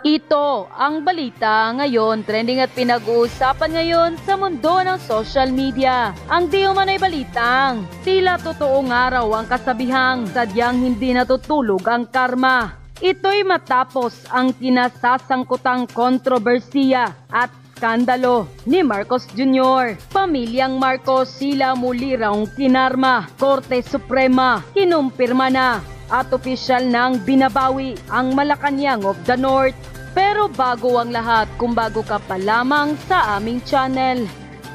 Ito ang balita ngayon, trending at pinag-uusapan ngayon sa mundo ng social media. Ang di umano'y balitang tila totoong araw ang kasabihang sadyang hindi natutulog ang karma. Ito'y matapos ang kinasasangkutang kontrobersiya at skandalo ni Marcos Jr. Pamilyang Marcos sila muli raw kinarma. Korte Suprema kinumpirma na at opisyal nang binabawi ang Malacanang of the North. Pero bago ang lahat, kung bago ka pa lamang sa aming channel,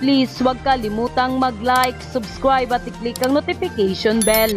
please huwag kalimutang mag-like, subscribe at i-click ang notification bell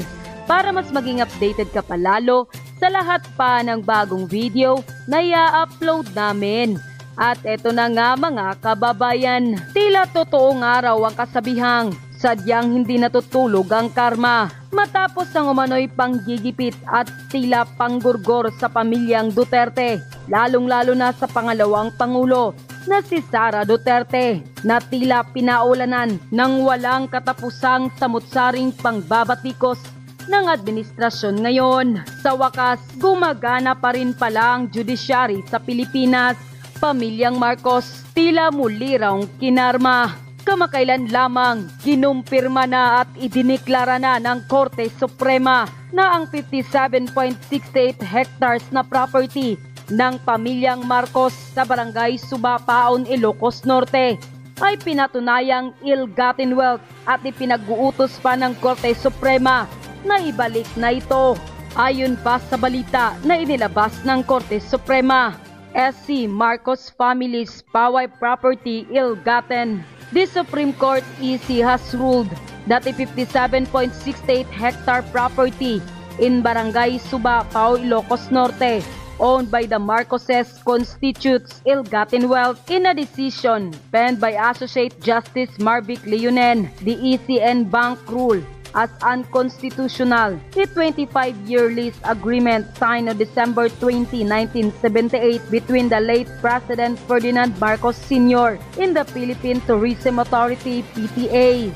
para mas maging updated ka palalo sa lahat pa ng bagong video na i-upload namin. At eto na nga mga kababayan, tila totoong araw ang kasabihang sadyang hindi natutulog ang karma. Matapos ang umano'y panggigipit at tila panggurgor sa pamilyang Duterte, lalong-lalo na sa pangalawang pangulo na si Sara Duterte, na tila pinaulanan ng walang katapusang samut-saring pangbabatikos ng administrasyon ngayon. Sa wakas, gumagana pa rin pala ang judiciary sa Pilipinas. Pamilyang Marcos tila muli raw kinarma. Kamakailan lamang kinumpirma na at idiniklara na ng Korte Suprema na ang 57.68 hectares na property ng pamilyang Marcos sa barangay Suba, Paon, Ilocos Norte ay pinatunayang ill-gotten wealth at ipinag-uutos pa ng Korte Suprema na ibalik na ito. Ayon pa sa balita na inilabas ng Korte Suprema, SC Marcos family's Poway property ill-gotten. The Supreme Court EC has ruled that a 57.68 hectare property in Barangay Suba, Pao, Ilocos Norte, owned by the Marcoses, constitutes ill-gotten wealth in a decision penned by Associate Justice Marvic Leonen. The ECN Bank rule as unconstitutional the 25-year lease agreement signed on December 20, 1978 between the late President Ferdinand Marcos Sr. and the Philippine Tourism Authority (PTA).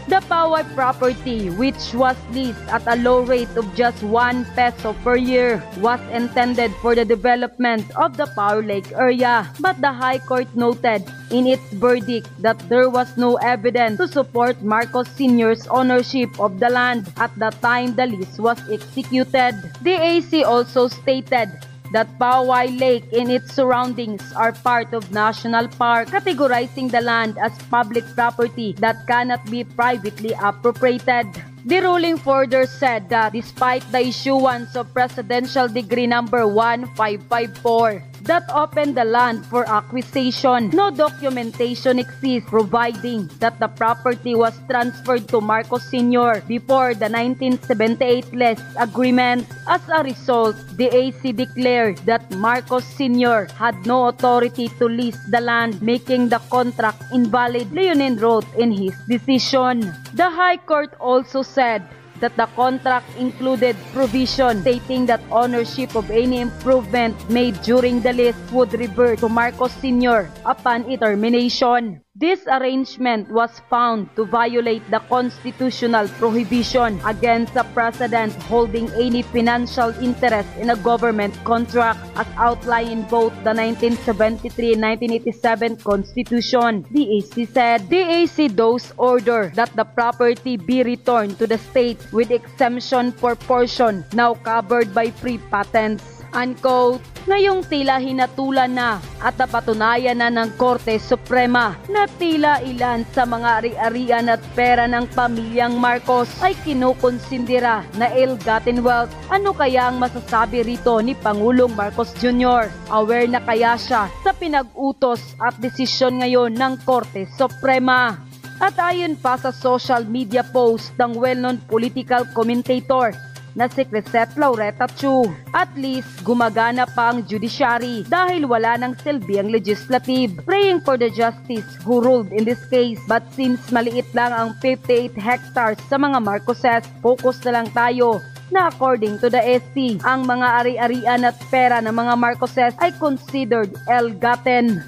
The Poway property, which was leased at a low rate of just 1 peso per year, was intended for the development of the Poway Lake area, but the High Court noted in its verdict that there was no evidence to support Marcos Sr.'s ownership of the land at the time the lease was executed. The AC also stated that Poway Lake and its surroundings are part of National Park, categorizing the land as public property that cannot be privately appropriated. The ruling further said that despite the issuance of Presidential Decree number 1554 that opened the land for acquisition, no documentation exists providing that the property was transferred to Marcos Sr. before the 1978 lease agreement. As a result, the AC declared that Marcos Sr. had no authority to lease the land, making the contract invalid, Leonen wrote in his decision. The High Court also said that the contract included provision stating that ownership of any improvement made during the lease would revert to Marcos Sr. upon its termination. This arrangement was found to violate the constitutional prohibition against the president holding any financial interest in a government contract as outlined in both the 1973 and 1987 Constitution. The AC said the AC does order that the property be returned to the state with exemption for portion now covered by free patents. Unquote. Ngayong tila hinatulan na at napatunayan na ng Korte Suprema na tila ilan sa mga ari-arian at pera ng pamilyang Marcos ay kinukonsindera na ill-gotten wealth. Ano kaya ang masasabi rito ni Pangulong Marcos Jr.? Aware na kaya siya sa pinag-utos at desisyon ngayon ng Korte Suprema? At ayon pa sa social media post ng well-known political commentator na si Crisette Laureta Chu, at least gumagana pa ang judiciary dahil wala nang silbi ang legislative, praying for the justice who ruled in this case. But since maliit lang ang 58 hectares sa mga Marcoses, focus na lang tayo na according to the SC, ang mga ari-arian at pera ng mga Marcoses ay considered ill-gotten.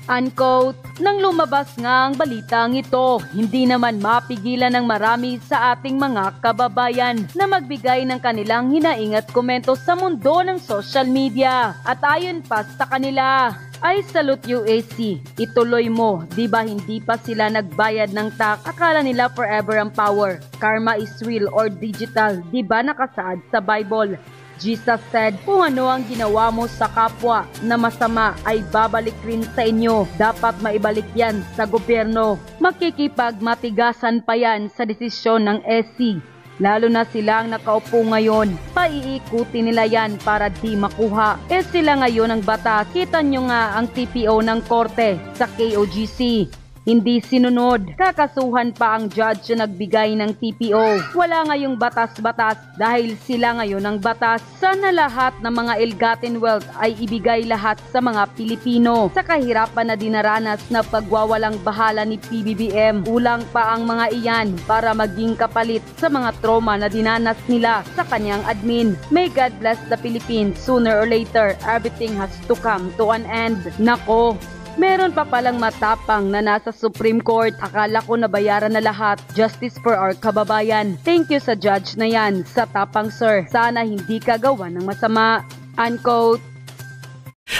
Unquote. Nang lumabas nga ang balitang ito, hindi naman mapigilan ng marami sa ating mga kababayan na magbigay ng kanilang hinaing at komento sa mundo ng social media. At ayon pa sa kanila, ay salute UAC, ituloy mo, di ba hindi pa sila nagbayad ng tax? Akala nila forever ang power, karma is real or digital, di ba nakasaad sa Bible? Jesus said, kung ano ang ginawa mo sa kapwa na masama ay babalik rin sa inyo. Dapat maibalik yan sa gobyerno. Makikipagmatigasan pa yan sa desisyon ng SC. Lalo na silang nakaupo ngayon, paiikuti nila yan para di makuha. Sila ngayon ang batas. Kita nyo nga ang TPO ng korte sa KOGC. Hindi sinunod, kakasuhan pa ang judge na nagbigay ng TPO. Wala ngayong batas-batas dahil sila ngayon ang batas. Sana lahat ng mga ill-gotten wealth ay ibigay lahat sa mga Pilipino. Sa kahirapan na dinaranas na pagwawalang bahala ni PBBM, kulang pa ang mga iyan para maging kapalit sa mga trauma na dinanas nila sa kanyang admin. May God bless the Philippines. Sooner or later, everything has to come to an end. Nako! Meron pa palang matapang na nasa Supreme Court. Akala ko nabayaran na lahat. Justice for our kababayan. Thank you sa judge na yan. Sa tapang sir. Sana hindi ka gawa ng masama. Unquote.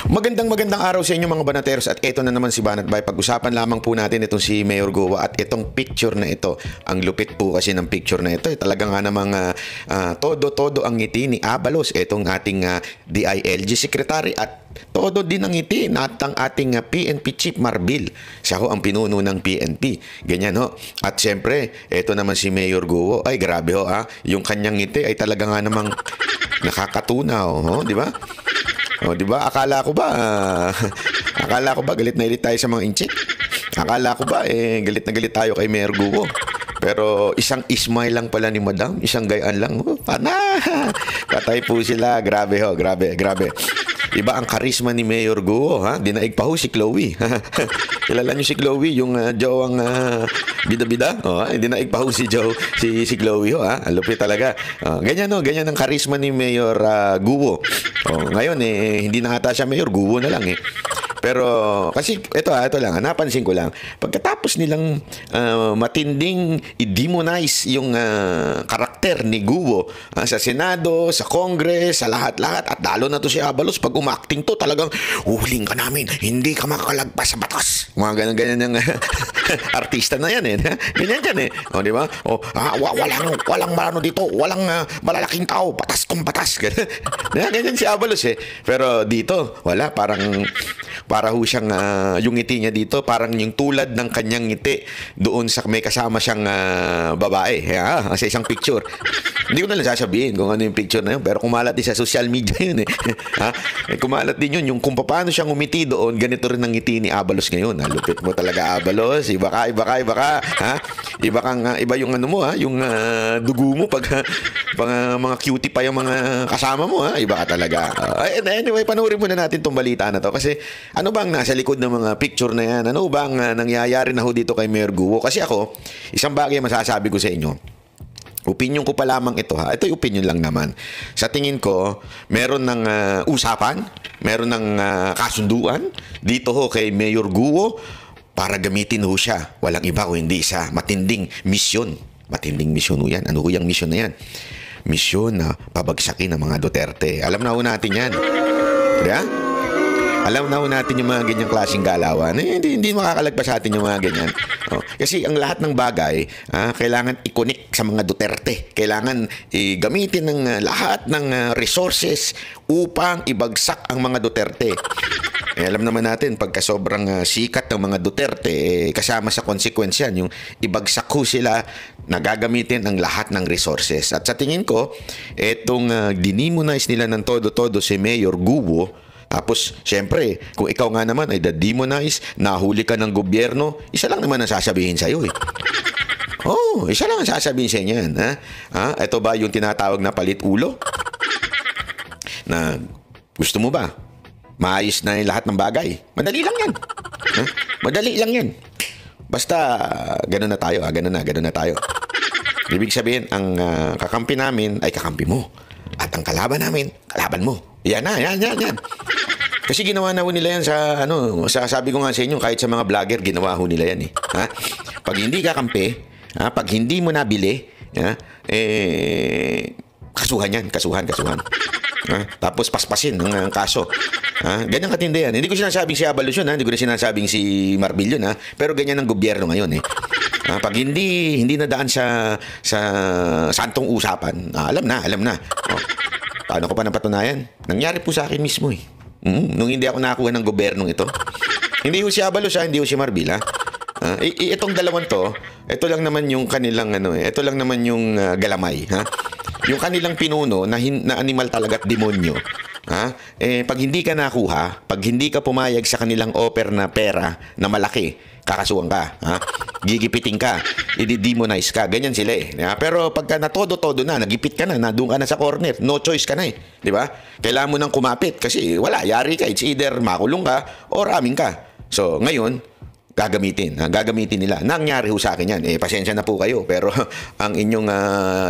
Magandang araw sa inyo mga banateros, at ito na naman si Banat Bay. Pag-usapan lamang po natin itong si Mayor Guo at itong picture na ito. Ang lupit po kasi ng picture na ito. Talaga nga namang todo ang ngiti ni Abalos, itong ating DILG Secretary, at todo din ang ngiti at ang ating PNP Chief Marbil. Siya ho ang pinuno ng PNP. Ganyan ho. At siyempre, ito naman si Mayor Guo. Ay grabe ho yung kanyang ngiti ay talaga nga namang nakakatunaw, ho, di ba? O, di ba? Akala ko ba galit na galit tayo sa mga inchik? Akala ko ba galit na galit tayo kay Mayor Guo? Pero isang ismay lang pala ni Madam, isang gayaan lang. Patay po sila. Grabe ho, grabe. Iba ang karisma ni Mayor Guo, ha? Dinaig pa ho si Chloe. Kilala niyo si Chloe, yung jowang bida-bida? Dinaig pa ho si Chloe, ho, ha? Lupit talaga. Ganyan ang karisma ni Mayor Guo. Ngayon, hindi na ata siya Mayor, Guo na lang, Pero kasi ito lang, napansin ko lang, pagkatapos nilang matinding i-demonize yung karakter ni Guo sa Senado, sa Congress, sa lahat-lahat, at lalo na to si Abalos, pag umakting to, talagang uhuling ka namin, hindi ka makalagpas sa batas. Mga ganyan yung artista na yan, ganyan yan, o, di ba? O, walang marano dito, walang malalaking tao, batas kung batas. Ganyan si Abalos, Pero dito, wala, para ho siyang, yung ngiti niya dito, parang yung tulad ng kanyang ngiti doon sa may kasama siyang babae. Sa isang picture. Hindi ko na lang sasabihin kung ano yung picture na yun, pero kumalat din sa social media yun, kumalat din yun, yung kung paano siyang umiti doon, ganito rin ang ngiti ni Abalos ngayon. Lupit mo talaga, Abalos. Iba ka. Iba yung ano mo, yung dugo mo pag mga cutie pa yung mga kasama mo, Iba ka talaga. Anyway, panoorin muna natin tong balita na to, kasi ano bang nasa likod ng mga picture na yan? Ano bang nangyayari na ho dito kay Mayor Guo? Kasi ako, isang bagay masasabi ko sa inyo. Opinion ko pa lamang ito, Ito yung opinion lang naman. Sa tingin ko, meron ng usapan, meron ng kasunduan dito ho kay Mayor Guo para gamitin ho siya. Walang iba kung hindi sa matinding misyon. Matinding misyon ho yan. Ano ho yung misyon na yan? Misyon na pabagsakin ng mga Duterte. Alam na ho natin yan. Diba? Alam na ho natin yung mga ganyang klaseng galawan. Hindi makakalagpas sa atin yung mga ganyan. Kasi ang lahat ng bagay, kailangan i-connect sa mga Duterte. Kailangan gamitin ng lahat ng resources upang ibagsak ang mga Duterte. Alam naman natin, pagka sobrang sikat ng mga Duterte, kasama sa consequence yan, yung ibagsak ho sila, nagagamitin ang lahat ng resources. At sa tingin ko, itong dinimonize nila ng todo-todo si Mayor Guo. Tapos, syempre, kung ikaw nga naman ay demonize, nahuli ka ng gobyerno, isa lang naman ang sasabihin sa'yo, isa lang ang sasabihin sa inyo yan, Ito ba yung tinatawag na palit ulo? Na gusto mo ba? Maayos na yung lahat ng bagay. Madali lang yan. Madali lang yan. Basta, ganun na tayo, ganun na tayo. Ibig sabihin, ang kakampi namin ay kakampi mo. At ang kalaban namin, kalaban mo. Yan. Kasi ginawa na ho nila yan sa, sabi ko nga sa inyo, kahit sa mga vlogger, ginawa ho nila yan eh. Ha? Pag hindi ka kampi, pag hindi mo nabili, kasuhan yan, kasuhan. Tapos paspasin ang kaso. Ganyan katindi yan. Hindi ko sinasabing si Abalos yun, hindi ko na sinasabing si Marbil yun, pero ganyan ang gobyerno ngayon eh. Pag hindi nadaan sa santong usapan, alam na. Paano ko pa napatunayan? Nangyari po sa akin mismo eh. Nung hindi ako nakakuha ng gobyernong ito. Hindi ko si Abalos, hindi ko si Marbil, itong dalawang to, ito lang naman yung kanilang ito lang naman yung galamay, yung kanilang pinuno na animal talaga at demonyo. Pag hindi ka nakuha, pag hindi ka pumayag sa kanilang offer na pera na malaki, kakasuhan ka, gigipitin ka, i-demonize ka, ganyan sila eh. Pero pagka natodo-todo na, nagipit ka na, doon ka na sa corner, no choice ka na eh, di ba? Kailangan mo nang kumapit kasi wala, yari ka, it's either makulong ka or aming ka. So ngayon, gagamitin nila. Nangyari ho sa akin yan. Pasensya na po kayo. Pero ang inyong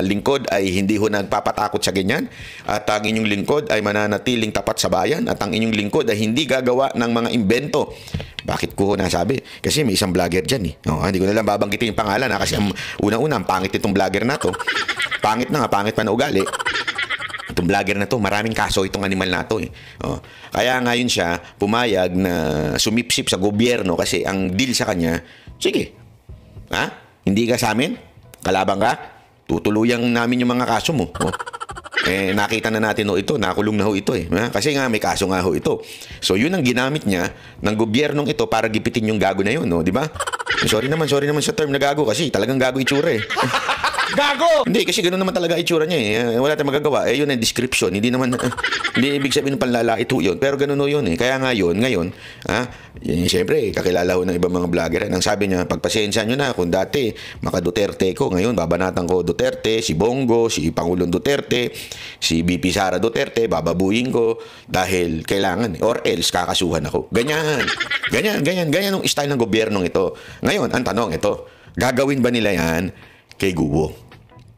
lingkod ay hindi ho nagpapatakot sa ganyan. At ang inyong lingkod ay mananatiling tapat sa bayan. At ang inyong lingkod ay hindi gagawa ng mga imbento. Bakit ko ho nasabi? Kasi may isang vlogger dyan eh. Hindi ko na lang babanggitin yung pangalan kasi unang-una, ang pangit itong vlogger na to. Pangit na nga, pangit pa na ugali. Itong vlogger na to, maraming kaso itong animal na to eh. Kaya ngayon siya pumayag na sumipsip sa gobyerno kasi ang deal sa kanya, sige, hindi ka sa amin, kalaban ka, tutuluyan namin yung mga kaso mo. Nakita na natin ito, nakulong na ho ito eh. Kasi nga may kaso nga ho ito. So yun ang ginamit niya ng gobyernong ito para gipitin yung gago na yun, di ba? Sorry naman sa term na gago kasi talagang gago itsura eh. Gago! Hindi, kasi ganoon naman talaga itsura niya eh. Wala tayong magagawa. Yun ang description. Hindi naman, hindi ibig sabihin ng panlalait ho yun. Pero ganoon ho yun eh. Kaya nga yun, ngayon, siyempre, kakilala ho ng ibang mga vlogger. Ang sabi niya, pagpasensya nyo na, kung dati, maka Duterte ko, ngayon, babanatan ko Duterte, si Bongo, si Pangulong Duterte, si BP Sara Duterte, bababuyin ko, dahil kailangan, or else, kakasuhan ako. Ganyan ang style ng gobyernong ito. Ngayon, ang tanong ito, gagawin ba nila yan kay Guo?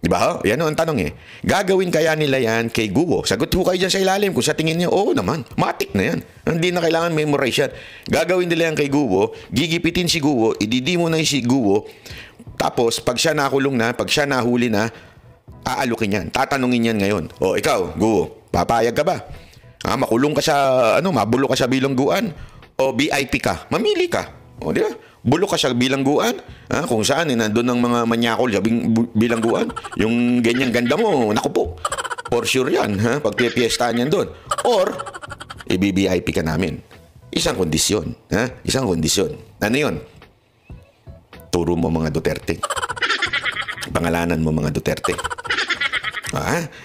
Diba? Yan ang tanong eh. Gagawin kaya nila yan kay Guo? Sagot ho kayo dyan sa ilalim. Kung sa tingin niyo, oo naman. Matik na yan. Hindi na kailangan memorize yan. Gagawin nila yan kay Guo. Gigipitin si Guo. Ididemonize si Guo. Tapos, pag siya nakulong na, pag siya nahuli na, aalukin yan. Tatanungin yan ngayon. O, ikaw, Guo, papayag ka ba? Makulong ka sa, mabulok ka sa bilangguan? O VIP ka? Mamili ka. O, di ba? Bulok ka sa bilangguan, kung saan nandun ng mga manyakol sa bilangguan, yung ganyang ganda mo, naku po, for sure yan, pag pipiestahan yan doon. Or, i-VIP ka namin. Isang kondisyon, isang kondisyon. Ano yun? Turo mo mga Duterte. Pangalanan mo mga Duterte.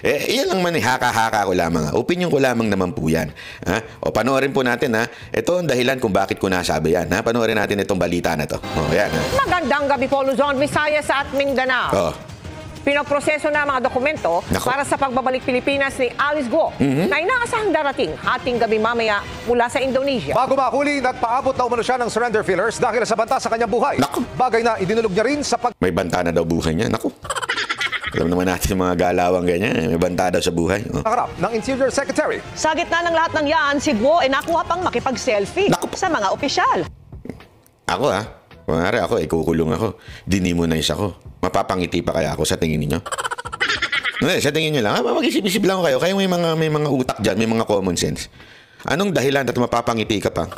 Iyan lang man haka-haka ko lamang. Opinion ko lamang naman po yan. O panoorin po natin ito ang dahilan kung bakit ko nasabi yan. Panoorin natin itong balita na to. Yan. Magandang gabi po Luzon, Visayas at Mindanao. Pinoproseso na mga dokumento para sa pagbabalik Pilipinas ni Alice Guo na inaasahang darating hating gabi mamaya mula sa Indonesia. Bago mahuli, nagpaabot na umano siya ng surrender fillers dahil sa banta sa kanyang buhay. Bagay na idinulog niya rin sa May banta na daw buhay niya. Naku. Alam naman natin yung mga galawang ganyan. May banta daw sa buhay. Nakarap ng Interior Secretary. Sa gitna ng lahat ng yan, si Guo ay nakuha pang makipag-selfie sa mga opisyal. Ako kunwari ako, kukulong ako. Dinimonize ako. Mapapangiti pa kaya ako sa tingin niyo? Sa tingin niyo lang, mag-isip-isip lang kayo. Kayo may mga utak dyan, may mga common sense. Anong dahilan at mapapangiti ka pa?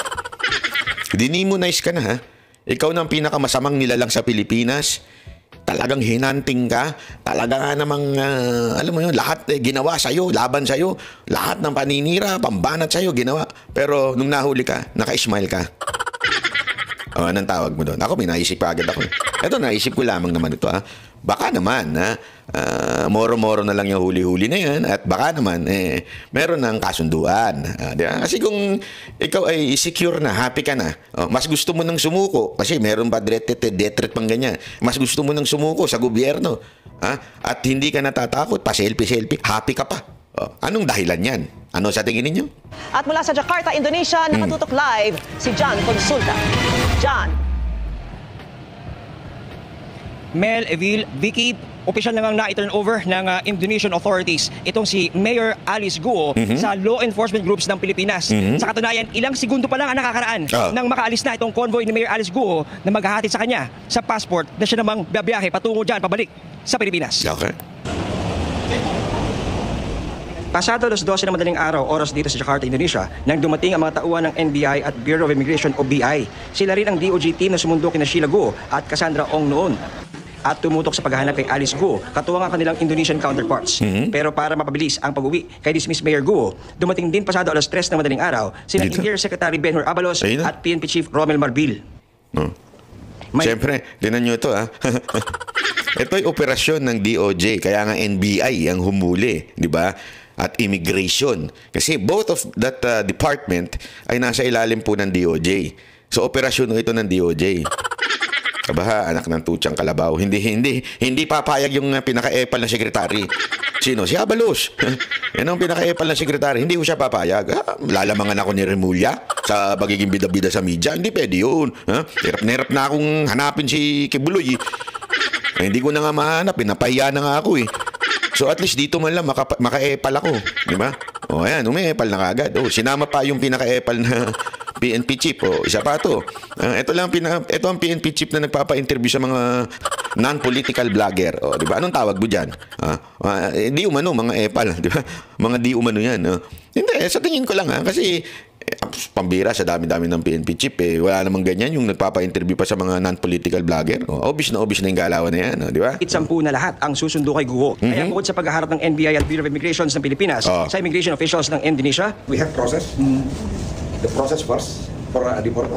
Dinimonize ka na Ikaw na ang pinakamasamang nilalang sa Pilipinas. Talagang hinanting ka, talaga nga namang, alam mo yun, lahat ginawa sa'yo, laban sa'yo, lahat ng paninira, pambanat sa'yo, ginawa. Pero nung nahuli ka, naka-smile ka. Anong tawag mo doon? Ako, may naisip pa agad ako. Ito, naisip ko lamang naman ito. Baka naman, moro-moro na lang yung huli-huli na yan at baka naman, meron ng kasunduan. Diba? Kasi kung ikaw ay secure na, happy ka na, mas gusto mo nang sumuko, kasi meron pa death threat pang ganyan, mas gusto mo nang sumuko sa gobyerno, at hindi ka natatakot, pa selfie, happy ka pa. Anong dahilan yan? Ano sa tingin ninyo? At mula sa Jakarta, Indonesia, nakatutok live si John Consulta. John. Mel, Evil, Vicky, opisyal na nga na-turn over ng Indonesian authorities itong si Mayor Alice Guo sa law enforcement groups ng Pilipinas. Sa katunayan, ilang segundo pa lang ang nakakaraan nang makaalis na itong convoy ni Mayor Alice Guo na maghahatid sa kanya sa passport na siya namang biyahe patungo dyan, pabalik sa Pilipinas. Okay. Pasado alas 12 ng madaling araw, oras dito sa Jakarta, Indonesia, nang dumating ang mga tauhan ng NBI at Bureau of Immigration o BI. Sila rin ang DOJ team na sumundo kina Sheila Guo at Cassandra Ong noon at tumutok sa paghahanap kay Alice Guo, katuwang ang kanilang Indonesian counterparts. Pero para mapabilis ang pag-uwi kay dismissed Mayor Guo, dumating din pasado alas 3 ng madaling araw sina Interior Secretary Benhur Abalos at PNP Chief Romel Marbil. Siyempre, tinan nyo ito Ito ay operasyon ng DOJ, kaya nga NBI ang humuli, di ba? At immigration. Kasi both of that department ay nasa ilalim po ng DOJ. So operasyon ito ng DOJ. Kabaha, anak ng tutsang kalabaw. Hindi papayag yung pinaka-epal na sekretary. Sino? Si Abalos. Yan ang pinaka-epal na sekretary. Hindi ko siya papayag. Lalamangan ako ni Remulla sa pagiging bida-bida sa media. Hindi pwede yun. Hirap na akong hanapin si Kibuloy. Hindi ko na nga mahanap. Pinapahiya na nga ako So at least dito man lang maka-epal ako. Di ba? O ayan, umi-epal na kagad. Sinama pa yung pinaka-epal na PNP chief. Isa pa to. Ito ang PNP chief na nagpapa-interview sa mga non-political vlogger. Di ba? Anong tawag mo dyan? Di umano, mga epal. Di ba? Mga di umano yan. Hindi, sa tingin ko lang kasi pambira sa dami-dami ng PNP chief wala namang ganyan yung nagpapa-interview pa sa mga non-political vlogger. Obvious na yung galawan na yan, di ba? Itsampu na lahat ang susundo kay Guo. Kaya bukod sa paghaharap ng NBI at Bureau of Immigration ng Pilipinas sa immigration officials ng Indonesia, we have process. The process first before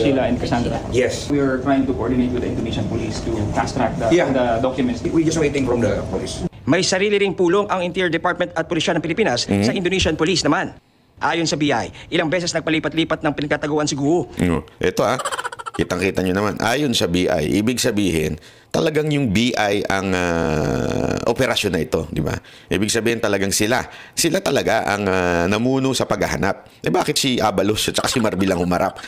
Sheila and Cassandra. Yes. We are trying to coordinate with the Indonesian police to fast track the documents. We just waiting from the police. may sarili ring pulong ang Interior Department at Pulisya ng Pilipinas sa Indonesian Police naman. Ayon sa BI, ilang beses nagpalipat-lipat ng pinagkataguan si Guo. Ito kitang-kita nyo naman. Ayon sa BI, ibig sabihin, talagang yung BI ang operasyon na ito, di ba? Ibig sabihin talagang sila talaga ang namuno sa paghahanap. Bakit si Abalos at si Marbil ang humarap?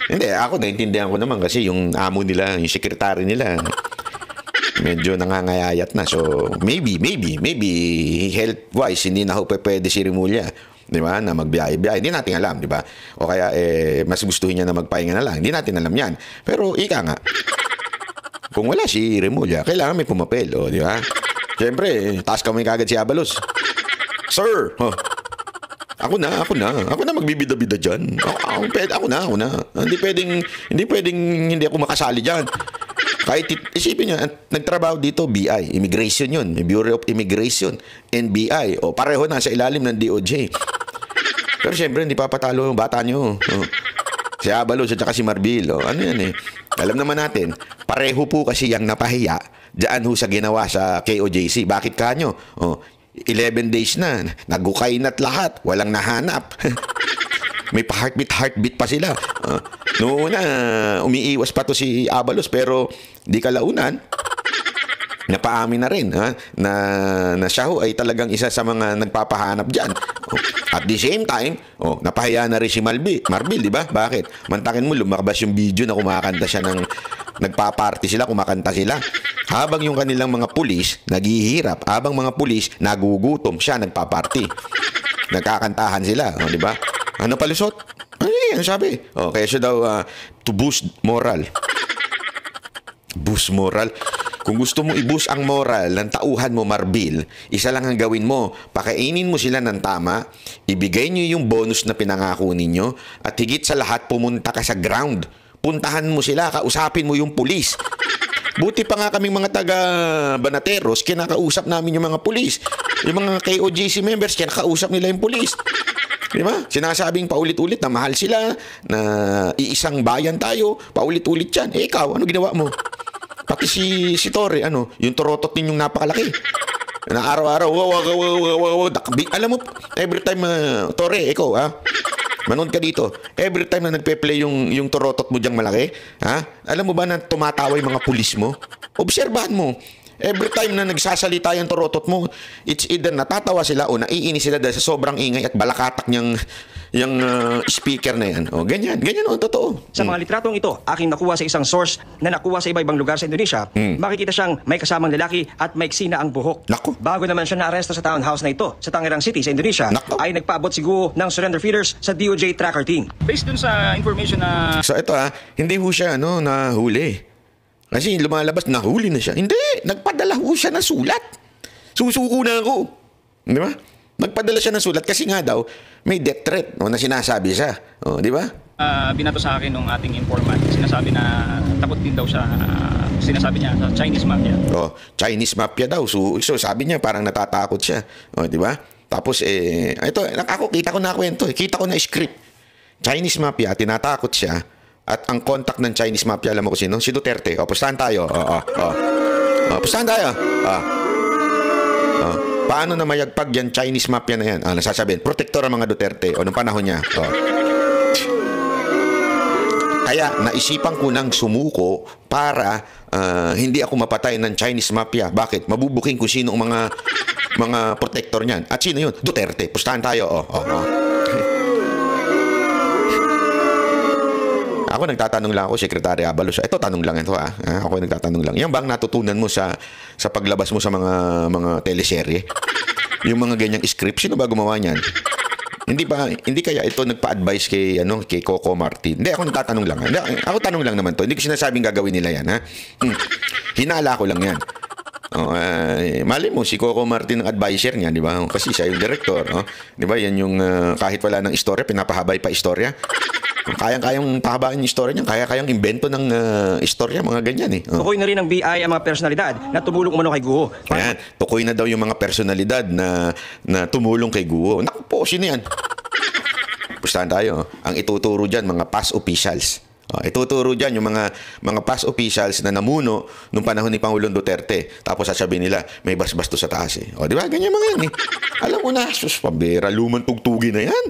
Hindi, ako naintindihan ko naman kasi yung amo nila, yung sekretary nila, medyo nangangayayat na. So, maybe, health-wise, hindi na ho pwede si Remulla. Di ba? Na magbiyahe-biyahe. Hindi natin alam, di ba? O kaya, mas gustuhin niya na magpahinga na lang. Hindi natin alam yan. Pero, ika nga, kung wala si Remulla, kailangan may pumapel, o, di ba? Siyempre, taas kamay kagad si Abalos. Sir! Ako na magbibida-bida dyan. Ako na. Hindi pwedeng hindi ako makasali dyan. Kahit isipin nyo, nagtrabaho dito, BI, Immigration yun, Bureau of Immigration, NBI, o pareho na sa ilalim ng DOJ. Pero siyempre, hindi papatalo yung bata nyo. Si Abalos at saka si Marbil. Ano yan Alam naman natin, pareho po kasi yung napahiya dyan ho sa ginawa sa KOJC. Bakit kanyo? 11 days na, nagukay na't lahat, walang nahanap. May heartbeat pa sila. Noon na, umiiwas pa to si Abalos, pero di kalaunan, napaamin na rin na siya ho ay talagang isa sa mga nagpapahanap dyan. At the same time, napahiya na rin si Marbil, di ba? Bakit? Mantakin mo, lumabas yung video na kumakanta siya nagpa-party sila, kumakanta sila. Habang yung kanilang mga pulis naghihirap, habang mga pulis nagugutom, siya nagpa-party. Nagkakantahan sila, di ba? Ano palusot? Ano sabi? Kaya siya daw to boost moral. Boost moral. Kung gusto mo i-boost ang moral ng tauhan mo, Marbil, isa lang ang gawin mo. Pakainin mo sila ng tama, ibigay nyo yung bonus na pinangako ninyo, at higit sa lahat, pumunta ka sa ground. Puntahan mo sila, kausapin mo yung pulis. Buti pa nga kaming mga taga-Banateros, kinakausap namin yung mga pulis. Yung mga KOJC members, kinakausap nila yung pulis. Di ba? Sinasabing paulit-ulit na mahal sila, na iisang bayan tayo, paulit-ulit yan. Ikaw, ano ginawa mo? Pati si Torre, yung torotot ninyong napakalaki. Na araw-araw, alam mo, every time, Torre, ikaw, manood ka dito. Every time na nagpe-play yung torotot mo diyang malaki, alam mo ba na tumatawa yung mga pulis mo? Obserbahan mo. Every time na nagsasalita yung turotot mo, it's either natatawa sila o naiinis sila dahil sa sobrang ingay at balakatak niyang yung speaker na yan. O, ganyan o, totoo. Sa mga litratong ito, aking nakuha sa isang source na nakuha sa iba-ibang lugar sa Indonesia, makikita siyang may kasamang lalaki at maiksi na ang buhok. Naku. Bago naman siya na-aresto sa townhouse na ito sa Tangerang City sa Indonesia, ay nagpaabot si Guo ng surrender feeders sa DOJ tracker team. Based dun sa information na... So ito hindi ho siya nahuli. Kasi lumalabas, nahuli na siya. Hindi, nagpadala ho siya ng sulat. Susuko na ako. Di ba? Nagpadala siya ng sulat kasi nga daw, may death threat na sinasabi siya. Di ba? Binato sa akin ng ating informant. Sinasabi na takot din daw siya, sinasabi niya sa Chinese mafia. Chinese mafia daw. So sabi niya parang natatakot siya. Di ba? Tapos ito, ako kita ko na kwento. Kita ko na script. Chinese mafia, tinatakot siya. At ang contact ng Chinese mafia, alam mo kung sino? Si Duterte. Pustahan tayo. Pustahan tayo. Paano na mayagpag yan Chinese mafia na yan? Nasasabihin, protektor ang mga Duterte o nung panahon niya. Kaya naisipan ko nang sumuko para hindi ako mapatay ng Chinese mafia. Bakit? Mabubuking kung sino ang mga protektor niyan. At sino yun? Duterte. Pustahan tayo. Ako nagtatanong lang ako, Secretary Abalos. Ito, tanong lang ito Ako nagtatanong lang. Yan bang natutunan mo sa paglabas mo sa mga teleserye? Yung mga ganyang script, sino ba gumawa niyan? Hindi kaya ito nagpa-advise kay Coco Martin? Hindi, ako nagtatanong lang. Ako tanong lang naman to. Hindi ko sinasabing gagawin nila yan, Hinala ko lang yan. Mali mo, si Coco Martin ang advisor niya, di ba? Kasi siya yung director, di ba? Yan yung kahit wala ng istorya, pinapahabay pa istorya. Kayang pahabaan yung istorya niya, kayang invento ng istorya, mga ganyan Tukoy na rin ng BI ang mga personalidad na tumulong umano kay Guo. Ayan, tukoy na daw yung mga personalidad na tumulong kay Guo. Naku po, sino yan? Pustahan tayo. Ang ituturo dyan, mga past officials. Ituturo dyan yung mga past officials na namuno nung panahon ni Pangulong Duterte. Tapos sasabihin nila, may basbas to sa taas di ba? Ganyan mga yan Alam mo na, sus, pambera, lumang tugtugi na yan.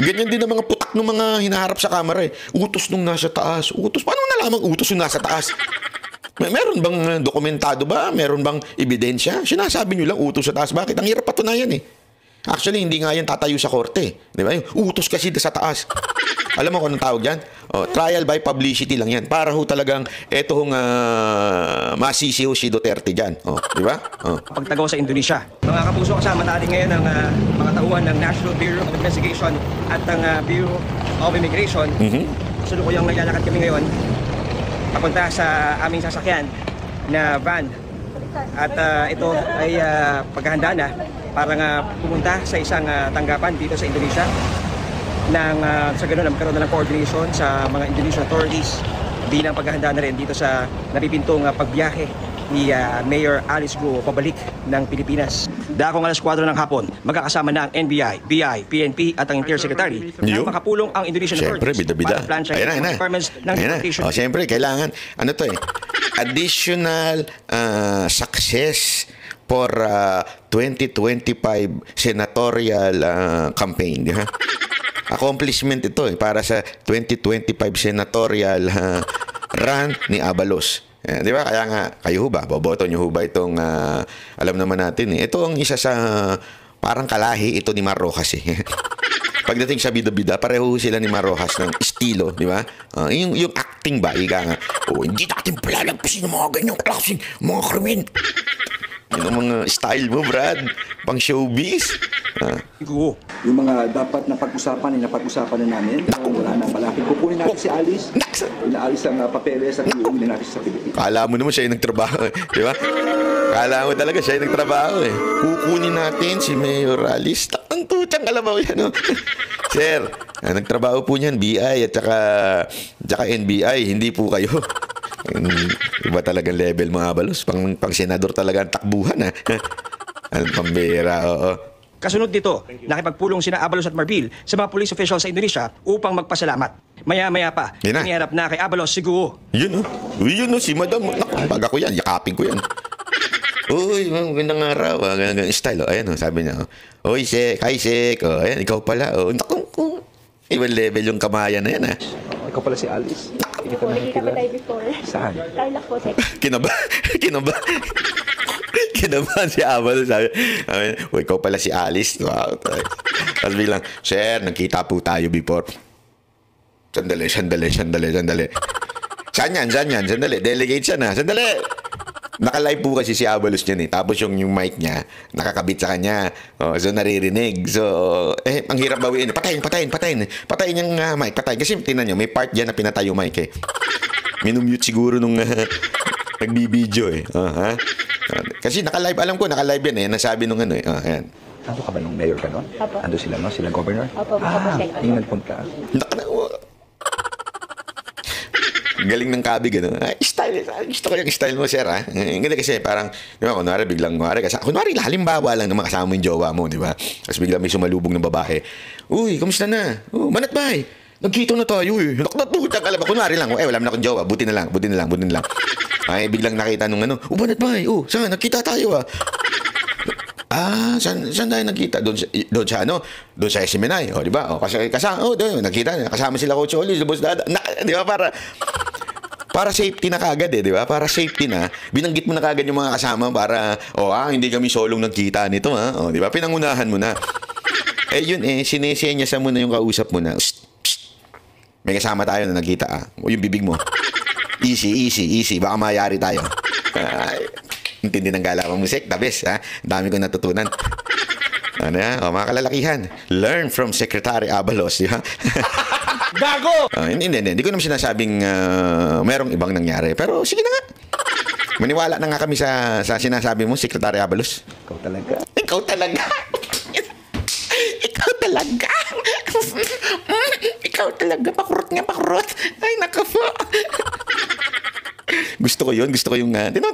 Ganyan din ang mga putak ng mga hinaharap sa kamera Utos nung nasa taas. Utos. Paano nalaman utos nung nasa taas? Meron bang dokumentado ba? Meron bang ebidensya? Sinasabi nyo lang utos sa taas. Bakit? Ang hirap patunayan Actually, hindi nga yan tatayo sa korte. Di ba? Utos kasi sa taas. Alam mo kung anong tawag yan? Trial by publicity lang yan. Para talagang eto masisi si Duterte dyan. Di ba? Pagtagaw sa Indonesia. Mga kapuso, kasama natin ngayon ang mga tauhan ng National Bureau of Investigation at ang Bureau of Immigration. Sulukuyang naglalakad kami ngayon papunta sa aming sasakyan na van. At ito ay paghahanda na para pumunta sa isang tanggapan dito sa Indonesia sa ganun magkaroon na ng coordination sa mga Indonesian authorities bilang paghahanda na rin dito sa napipintong pagbiyahe ni Mayor Alice Guo pabalik ng Pilipinas. Dakong alas 4 ng hapon, magkakasama na ang NBI, BI, PNP at ang Interior Secretary na makapulong ang Indonesian authorities para plansya ng requirements ng deportation. Siyempre, kailangan, additional success for 2025 senatorial campaign. Accomplishment ito para sa 2025 senatorial run ni Abalos. Di ba? Kaya nga, kayo ba? Boboto nyo ba itong, alam naman natin ito ang isa sa parang kalahi ito ni Mar Rojas Pagdating sa bida-bida, pareho sila ni Mar Rojas ng estilo, di ba? Yung acting ba? Ika nga, hindi natin palalagpasin yung mga ganyang klaseng mga krimen. Yun ang mga style mo, Brad. Pang showbiz. Yung mga dapat na pag-usapan, napag-usapan na namin. Wala na malaki. Kukunin natin si Alice. Inaalis ang papeles at iuwi natin sa Pilipinas. Kala mo naman siya yung nagtrabaho. Di ba? Kala mo talaga siya yung nagtrabaho. Kukunin natin si Mayor Alice. Ang tutang kalabaw yan. Sir, nagtrabaho po niyan, BI at saka NBI. Hindi po kayo. Iba talagang level mga Abalos. Pang senador talaga ang takbuhan Ang pambira, Kasunod dito, nakipagpulong sina Abalos at Marbil sa mga police officials sa Indonesia upang magpasalamat. Maya-maya pa, iniharap na kay Abalos si Guo. Yun si Madam. Pag ako yan, yakapin ko yan. Uy, magandang araw. Ganang style. Ayan, sabi niya. Uy, Sek. Hi, Sek. Ayan, ikaw pala. Ibang level yung kamayan na yan, Ikaw pala si Alice. Hindi kita Nakikita ba nakikita. tayo before? Saan? Tarlac po, sir. Kinabahan si Abalo. Sabi, uy, ikaw pala si Alice. Wow. Tapos bilang, sir, nagkita po tayo before. Sandali. Saan yan? Sandali. Delegate siya na. Sandali. Naka-live po kasi si Abalos niyan eh. Tapos yung mic niya, nakakabit sa kanya. Oh, so, naririnig. So, ang hirap bawiin. Patayin yung mic. Patayin. Kasi tingnan nyo, may part dyan na pinatay yung mic eh. Minumute siguro nung nagbibideo eh. Ha? Kasi naka-live, alam ko, naka-live yan eh. Nasabi nung ano eh. Ayan. Ando ka ba nung mayor ka nun? Apo. Ando sila, no? Sila governor? Opo, sir. Yung nagpunta. Galing ng kabig, ano? Style. Gusto ko yung style mo, sir, ha? Hindi kasi parang, di ba, kunwari, halimbawa lang naman kasama mo yung jowa mo, di ba? Tapos biglang may sumalubong ng babae. Uy, kamusta na? Manat bay? Nagkita na tayo, eh. Nakatutang ka lang. Kunwari lang, wala na akong jowa. Buti na lang. Ay, biglang nakita nung ano, manat bay? Saan? Nagkita tayo, saan tayo nagkita? Doon sa Seminay, di ba? Doon, kasama sila Coach Oli, Boss Dada. Di ba, para safety na kagad di ba? Para safety na, binanggit mo na kagad yung mga kasama para, hindi kami solong nagkita nito, di ba? Pinangunahan mo na. Yun sinesenyasa mo na yung kausap mo na, may kasama tayo na nagkita, yung bibig mo. Easy, baka mayari tayo. Intindi ng gala mo, musik, the best, ha? Dami ko natutunan. Ano yan? Mga kalalakihan, learn from Secretary Abalos, di ba? Gago! Hindi ko naman sinasabing merong ibang nangyari. Pero sige na nga. Maniwala na nga kami sa sinasabi mo, Secretary Abalos. Ikaw talaga. Pakurot. Ay, naku po. Gusto ko yung pakinggan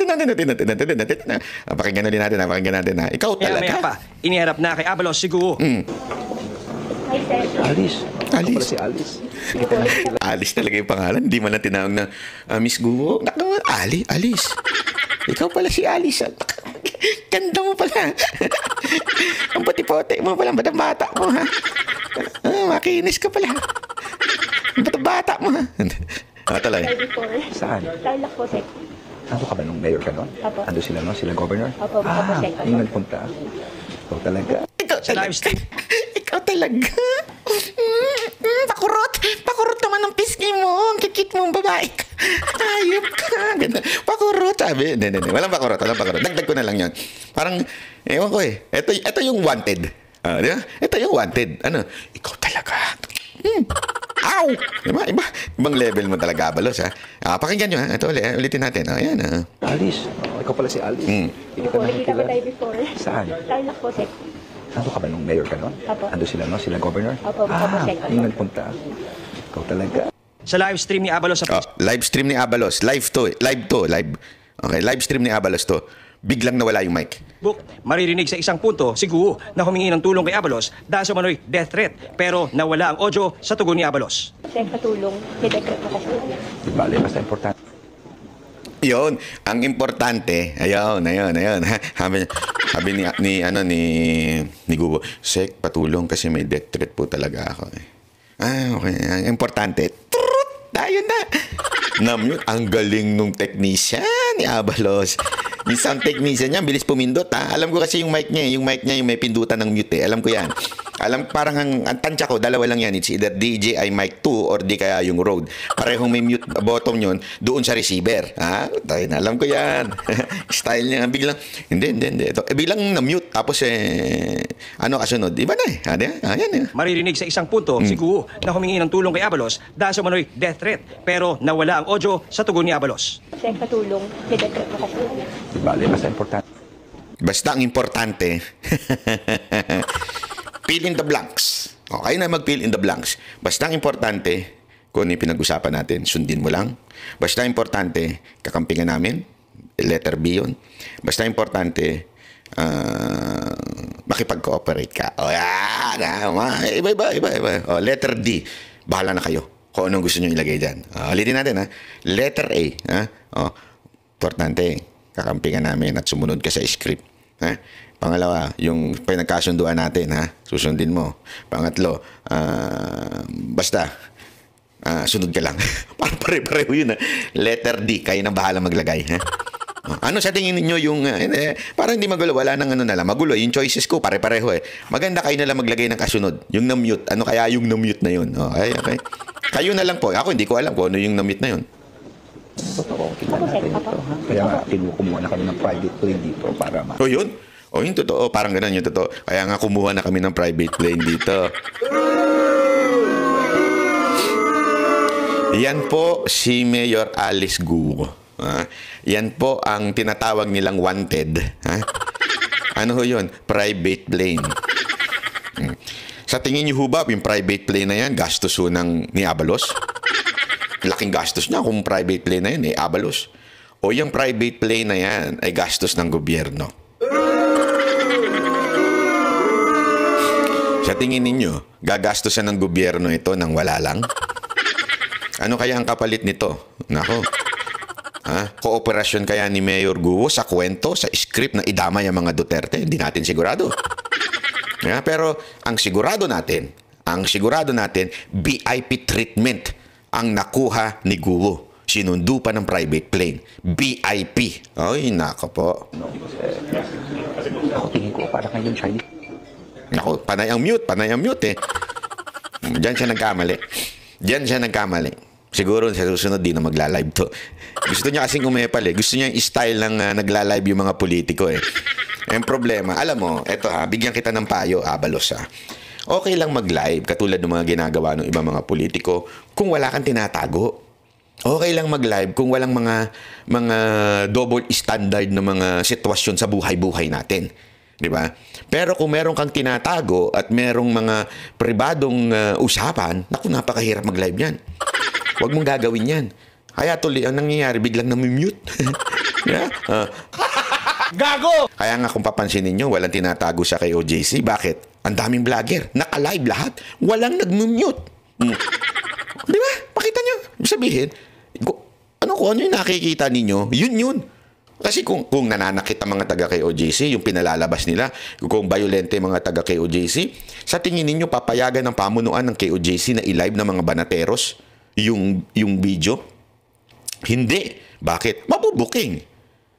natin na. Ikaw talaga. Maya pa, iniharap na kay Abalos si Guo. Hi, sir. Alice. Ako pala si Alice. Hindi kita nakikita. Alice talaga yung pangalan. Hindi man lang tinawag na Miss Guo. Alice. Ikaw pala si Alice. Ganda mo pala. Ang puti-puti mo pala. Batang bata mo, ha? Makinis ka pala. Batang bata mo, ha? Talaga. Saan? Tarlac po, sir. Ando ka ba nung mayor ka nun? Apo. Ando sila, no? Sila governor? Opo, sir. Yung nagpunta. Ikaw talaga. Ikaw talaga. Pakurot naman ang pisngi mo. Ang kikit mo ang babae ka. Ayop ka. Ganda. Pakurot. Sabi. Hindi. Walang pakurot. Dagdag ko na lang yan. Parang, ewan ko eh. Ito yung wanted. Di ba? Ito yung wanted. Ano? Ikaw talaga. Ow! Ibang level mo talaga, Abalos, ha? Pakinggan nyo, ha? Ito, ulitin natin. Ayan, ha? Alice. Ikaw pala si Alice. Hindi kita Nakikita ba nakikita. tayo before? Saan? Tarlac po, sir. Ando ka ba nung mayor ka nun? Apo. Ando sila, no? Sila governor? Opo, sir. Yung nagpunta. Ikaw talaga. Sa live stream ni Abalos sa Live stream ni Abalos. Live. Okay, live stream ni Abalos to. Biglang nawala yung mic. Facebook, maririnig sa isang punto si Guo na humingi ng tulong kay Abalos dahil sa manoy death threat pero nawala ang audio sa tugon ni Abalos. Sir, patulong. Didekret ako po. Bale, basta importante. Yun, ang importante, ayun. Sabi ni Guo, Sek, patulong kasi may death threat po talaga ako. Okay. Ang importante, tayo na. Namute, ang galing nung technician ni Abalos. Yung sound technician niya, bilis pumindot, ha? Alam ko kasi yung mic niya yung may pindutan ng mute, Alam ko yan. Parang ang tansya ko, dalawa lang yan. It's either DJI Mic 2 or di kaya yung Rode. Parehong may mute button yun doon sa receiver. Alam ko yan. Style niya. Biglang, hindi. Ito, biglang na-mute. Tapos, ano kasunod? Iba na Ayan. Maririnig sa isang punto si Guo na humingi ng tulong kay Abalos dahil sa manoy death threat pero nawala ang audio sa tugon ni Abalos. Sir, patulong. Didekret ako po. Bale, basta importante. Basta ang importante, fill in the blanks. Okay na mag-fill in the blanks. Basta ang importante, kung ano yung pinag-usapan natin, sundin mo lang. Basta importante, kakampingan namin. Letter B yun. Basta importante, makipag-cooperate ka. Iba. Letter D, bahala na kayo kung anong gusto nyo ilagay dyan. Ulitin natin, ha? Letter A, ha? Importante, kakampingan namin at sumunod ka sa script. Ha? Pangalawa, yung pinagkasunduan natin, ha? Susundin mo. Pangatlo, basta, Sunod ka lang. Parang pare-pareho yun. Letter D, kayo na bahala maglagay. Ha? Ano sa tingin ninyo yung... para hindi magulo, wala nang ano na lang. Magulo, yung choices ko, pare-pareho eh. Maganda kayo na lang maglagay ng kasunod. Yung na-mute. Ano kaya yung na-mute na yun? Okay, okay. Kayo na lang po. Ako, hindi ko alam kung ano yung na-mute na yun. Totoo, tingnan natin ito. Kaya nga, kumuha na kami ng private plane dito para O yun? O yun totoo. Parang ganun yung totoo. Kaya nga kumuha na kami ng private plane dito. Yan po si Mayor Alice Guo. Yan po ang tinatawag nilang wanted. Ano ho yun? Private plane. Sa tingin niyo ho ba, yung private plane na yan, gastos ho ni Abalos? Laking gastos niya kung private plane na yan, Abalos. O yung private plane na yan ay gastos ng gobyerno. Sa tingin ninyo, gagastosan ng gobyerno ito nang wala lang? Ano kaya ang kapalit nito? Nako. Kooperasyon kaya ni Mayor Guo sa kwento, sa script na idamay ang mga Duterte? Hindi natin sigurado. Pero ang sigurado natin, VIP treatment ang nakuha ni Guo. Sinundo pa ng private plane. VIP. Ay, nako po. Ako tingin ko, para kayong Chinese. Nako, panay ang mute eh. Diyan siya nagkamali. Siguro sa susunod di na magla-live to. Gusto niya kasing umepal eh. Gusto niya yung style ng nagla-live yung mga politiko eh. Ang problema, alam mo, eto bigyan kita ng payo, Abalos Okay lang mag-live katulad ng mga ginagawa ng ibang mga politiko kung wala kang tinatago. Okay lang mag-live kung walang mga double standard na mga sitwasyon sa buhay-buhay natin. Di ba? Pero kung meron kang tinatago at merong mga pribadong usapan, naku, napakahirap mag-live yan. Huwag mong gagawin yan. Kaya tuloy, ang nangyayari, biglang namimute. Yeah? Gago! Kaya nga kung papansinin nyo, walang tinatago sa KOJC. Bakit? Ang daming vlogger. Naka-live lahat. Walang nag-mute. Di ba? Pakita nyo. Sabihin, ano yung nakikita ninyo? Yun. Kasi kung nananakit ang mga taga-KOJC, yung pinalalabas nila, kung violente mga taga-KOJC, sa tingin ninyo papayagan ng pamunuan ng KOJC na i-live ng mga banateros yung video? Hindi. Bakit? Mabubuking.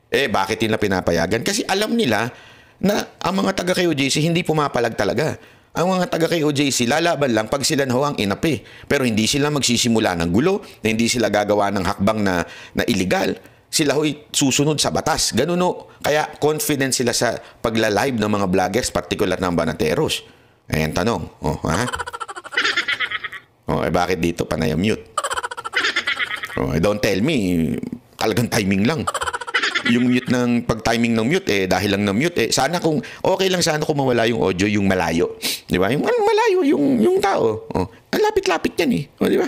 Bakit nila pinapayagan? Kasi alam nila na ang mga taga-KOJC hindi pumapalag talaga. Ang mga taga-KOJC lalaban lang pag sila na ang inapi. Pero hindi sila magsisimula ng gulo, hindi sila gagawa ng hakbang na illegal. Sila ho'y susunod sa batas. Ganun o. Kaya confident sila sa pagla-live ng mga vloggers, particular ng banateros. Ayan, tanong. Bakit dito panay ang mute? Don't tell me, talagang timing lang. Yung mute ng pag-timing ng mute, dahil lang ng mute, sana kung, okay lang sana kung mawala yung audio, yung malayo. Di ba? Yung malayo, yung tao. Ang lapit-lapit yan di ba?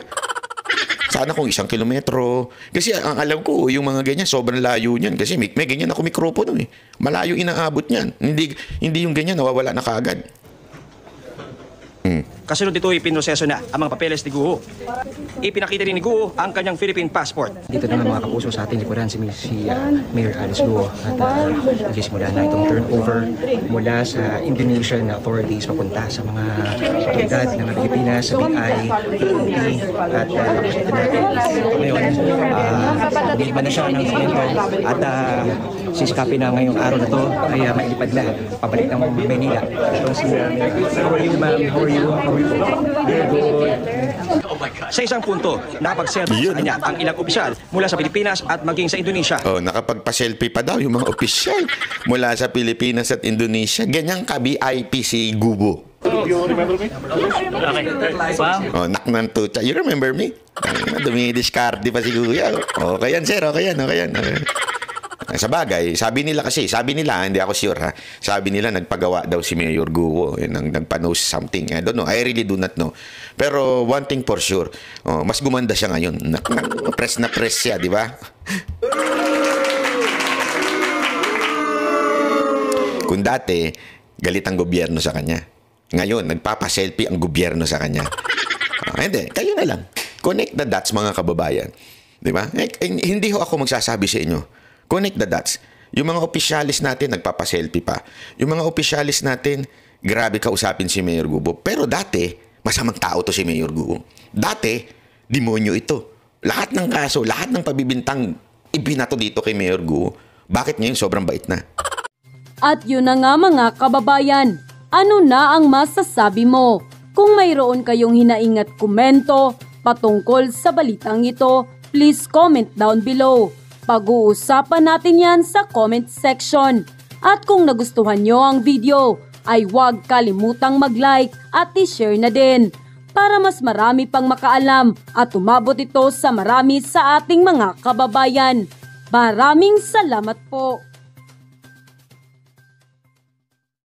Sana kung 1 kilometro. Kasi ang alam ko, yung mga ganyan, sobrang layo niyan. Kasi may ganyan ako mikropono Malayo inaabot niyan. Hindi yung ganyan, nawawala na kaagad. Kasunod dito, ipinroseso na ang mga papeles ni Guo. Ipinakita rin ni Guo ang kanyang Philippine passport. Dito na mga kapuso sa ating likuran si Mayor Alice Guo at nagsisimula na itong turnover mula sa Indonesian authorities papunta sa mga otoridad ng Pilipinas, sa BI, PNP at ngayon, nilipan na siya ng dokumento at siskapin na ngayong araw na to ay mailipad na pabalik ng Manila. Ito si how are you, ma'am? How are you? Sa isang punto, nakapag-selfie niya ang ilang opisyal mula sa Pilipinas at maging sa Indonesia. Nakapagpa-selfie pa daw yung mga opisyal mula sa Pilipinas at Indonesia. Ganyang ka-VIP si Guo. You remember me? Okay. Wow. Nak ng tuta. You remember me? Dumi-discard pa si Kuya. Okay yan, sir. Okay yan. Sa bagay, sabi nila, hindi ako sure sabi nila nagpagawa daw si Mayor Guo, nagpa-post something. I don't know, I really do not know. Pero one thing for sure, mas gumanda siya ngayon. Press na press siya, di ba? Kung dati, galit ang gobyerno sa kanya. Ngayon, nagpapa-selfie ang gobyerno sa kanya. Hindi, kayo na lang. Connect the dots, mga kababayan. Di ba? Hindi ho ako magsasabi sa inyo. Connect the dots. Yung mga opisyalis natin, nagpapaselfie pa. Yung mga opisyalis natin, grabe kausapin si Mayor Guo. Pero dati, masamang tao to si Mayor Guo. Dati, demonyo ito. Lahat ng kaso, lahat ng pabibintang ibinato dito kay Mayor Guo. Bakit ngayon sobrang bait na? At yun na nga mga kababayan, ano na ang masasabi mo? Kung mayroon kayong hinaingat komento patungkol sa balitang ito, please comment down below. Pag-uusapan natin yan sa comment section. At kung nagustuhan nyo ang video, ay huwag kalimutang mag-like at i-share na din para mas marami pang makaalam at umabot ito sa marami sa ating mga kababayan. Maraming salamat po!